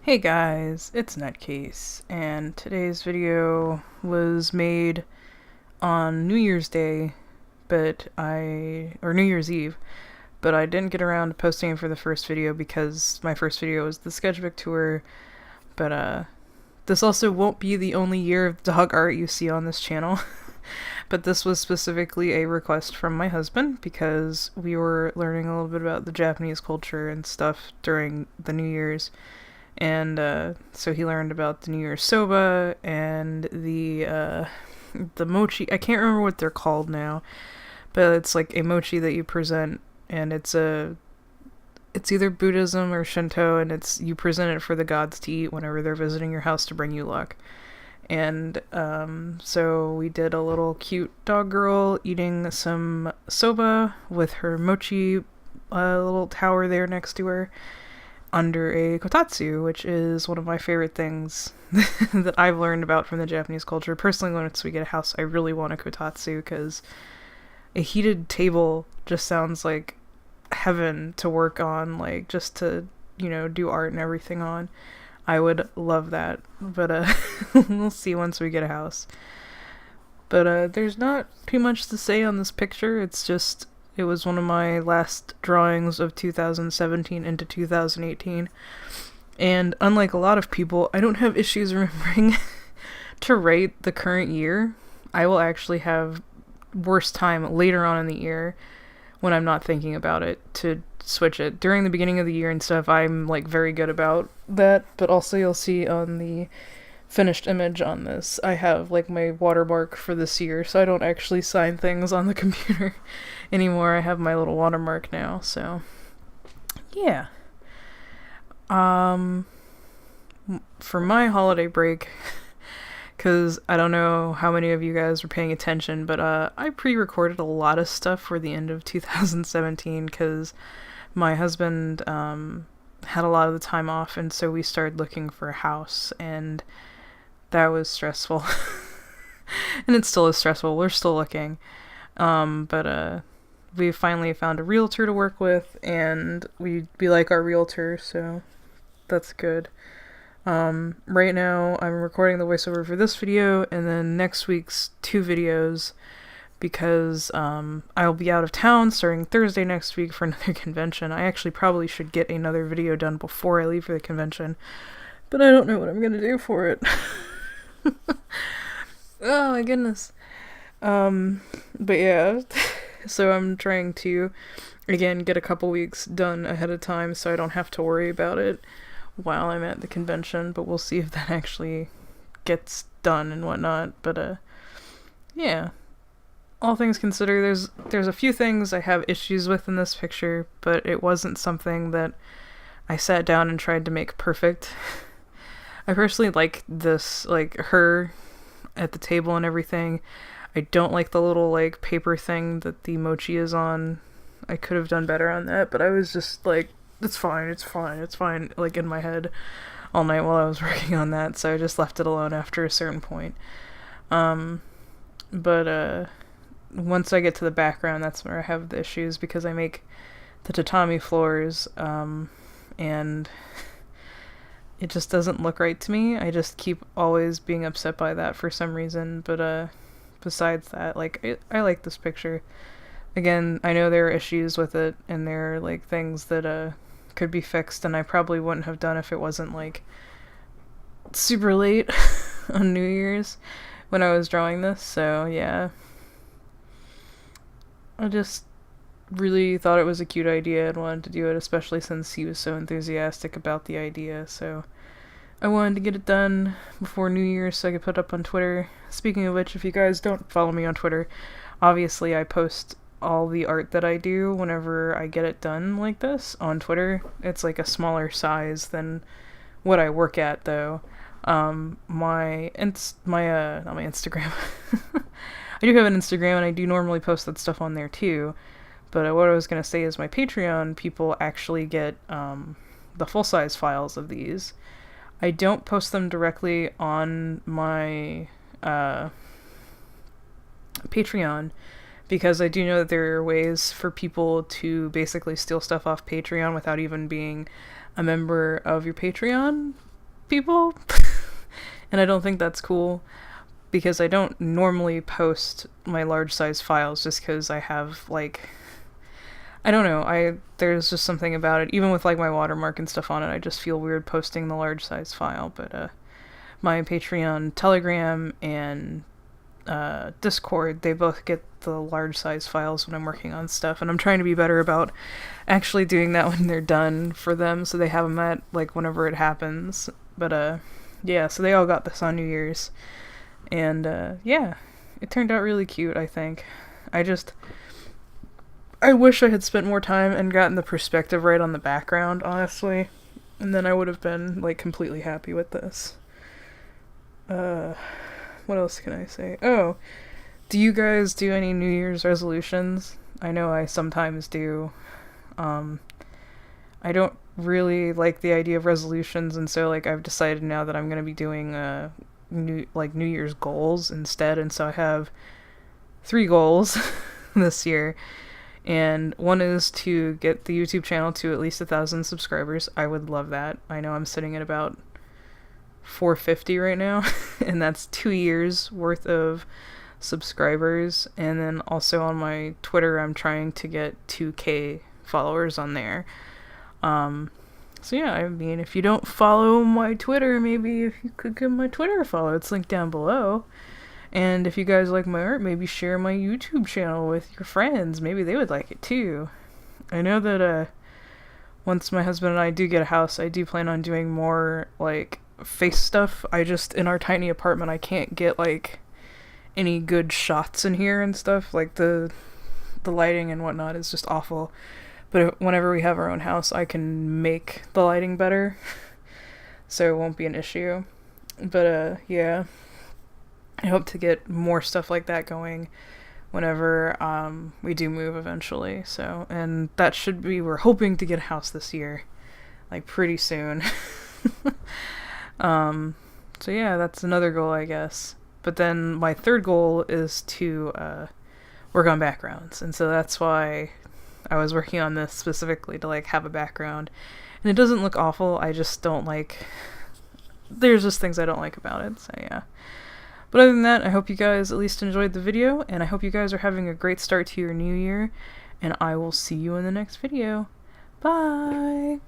Hey guys, it's Nutcase, and today's video was made on New Year's Day, or New Year's Eve, but I didn't get around to posting it for the first video because my first video was the Sketchbook tour, but this also won't be the only year of dog art you see on this channel. But this was specifically a request from my husband because we were learning a little bit about the Japanese culture and stuff during the New Year's. And so he learned about the New Year's soba and the mochi. I can't remember what they're called now, but it's like a mochi that you present, and it's either Buddhism or Shinto, and you present it for the gods to eat whenever they're visiting your house to bring you luck. And so we did a little cute dog girl eating some soba with her mochi little tower there next to her under a kotatsu, which is one of my favorite things that I've learned about from the Japanese culture. Personally, once we get a house, I really want a kotatsu because a heated table just sounds like heaven to work on, like just to, do art and everything on. I would love that, but we'll see once we get a house. But there's not too much to say on this picture. It was one of my last drawings of 2017 into 2018. And unlike a lot of people, I don't have issues remembering to rate the current year. I will actually have worse time later on in the year when I'm not thinking about it to switch it. During the beginning of the year and stuff, I'm like very good about that. But also you'll see on the finished image on this, I have like my watermark for this year, so I don't actually sign things on the computer anymore. I have my little watermark now, so yeah. For my holiday break, because I don't know how many of you guys were paying attention, but I pre-recorded a lot of stuff for the end of 2017 because my husband had a lot of the time off, and so we started looking for a house, and that was stressful. And it still is stressful. We're still looking. But we finally found a realtor to work with, and we like our realtor, so that's good. Right now, I'm recording the voiceover for this video, and then next week's 2 videos, because I'll be out of town starting Thursday next week for another convention. I actually probably should get another video done before I leave for the convention, but I don't know what I'm gonna do for it. Oh my goodness. But yeah, so I'm trying to, again, get a couple weeks done ahead of time so I don't have to worry about it while I'm at the convention, but we'll see if that actually gets done and whatnot. But yeah. All things considered, there's a few things I have issues with in this picture, but it wasn't something that I sat down and tried to make perfect. I personally like this, like her at the table and everything. I don't like the little like paper thing that the mochi is on. I could have done better on that, but I was just like, it's fine, like in my head all night while I was working on that, so I just left it alone after a certain point. But once I get to the background, that's where I have the issues, because I make the tatami floors, and it just doesn't look right to me. I just keep always being upset by that for some reason, but besides that, like, I like this picture. Again, I know there are issues with it, and there are, like, things that could be fixed, and I probably wouldn't have done if it wasn't, like, super late on New Year's when I was drawing this, so yeah. I just really thought it was a cute idea and wanted to do it, especially since he was so enthusiastic about the idea, so I wanted to get it done before New Year's so I could put it up on Twitter. Speaking of which, if you guys don't follow me on Twitter, obviously I post all the art that I do whenever I get it done like this on Twitter. It's like a smaller size than what I work at, though. Not my Instagram. I do have an Instagram, and I do normally post that stuff on there too. But what I was going to say is my Patreon people actually get the full-size files of these. I don't post them directly on my Patreon, because I do know that there are ways for people to basically steal stuff off Patreon without even being a member of your Patreon. people. And I don't think that's cool, because I don't normally post my large size files just because I have, like, I don't know, there's just something about it, even with like my watermark and stuff on it, I just feel weird posting the large size file. But my Patreon, Telegram, and Discord, they both get the large size files when I'm working on stuff, and I'm trying to be better about actually doing that when they're done for them, so they have them at, like, whenever it happens. But yeah, so they all got this on New Year's, and yeah, it turned out really cute, I think. I wish I had spent more time and gotten the perspective right on the background, honestly, and then I would have been, like, completely happy with this. What else can I say? Oh, do you guys do any New Year's resolutions? I know I sometimes do. I don't really like the idea of resolutions, and so, like, I've decided now that I'm gonna be doing New Year's goals instead, and so I have 3 goals this year, and one is to get the YouTube channel to at least 1,000 subscribers. I would love that. I know I'm sitting at about 450 right now, and that's 2 years worth of subscribers. And then also on my Twitter, I'm trying to get 2K followers on there. So yeah, I mean, if you don't follow my Twitter, maybe if you could give my Twitter a follow, it's linked down below. And if you guys like my art, maybe share my YouTube channel with your friends. Maybe they would like it too. I know that once my husband and I do get a house, I do plan on doing more, like, face stuff. In our tiny apartment, I can't get, like, any good shots in here and stuff. Like, the lighting and whatnot is just awful. But whenever we have our own house, I can make the lighting better, so it won't be an issue. But yeah, I hope to get more stuff like that going whenever we do move eventually. So, and that should be, we're hoping to get a house this year, like, pretty soon. So yeah, that's another goal, I guess. But then my third goal is to work on backgrounds, and so that's why I was working on this specifically, to, like, have a background. And it doesn't look awful, I just don't like, there's just things I don't like about it, so yeah. But other than that, I hope you guys at least enjoyed the video, and I hope you guys are having a great start to your new year, and I will see you in the next video. Bye!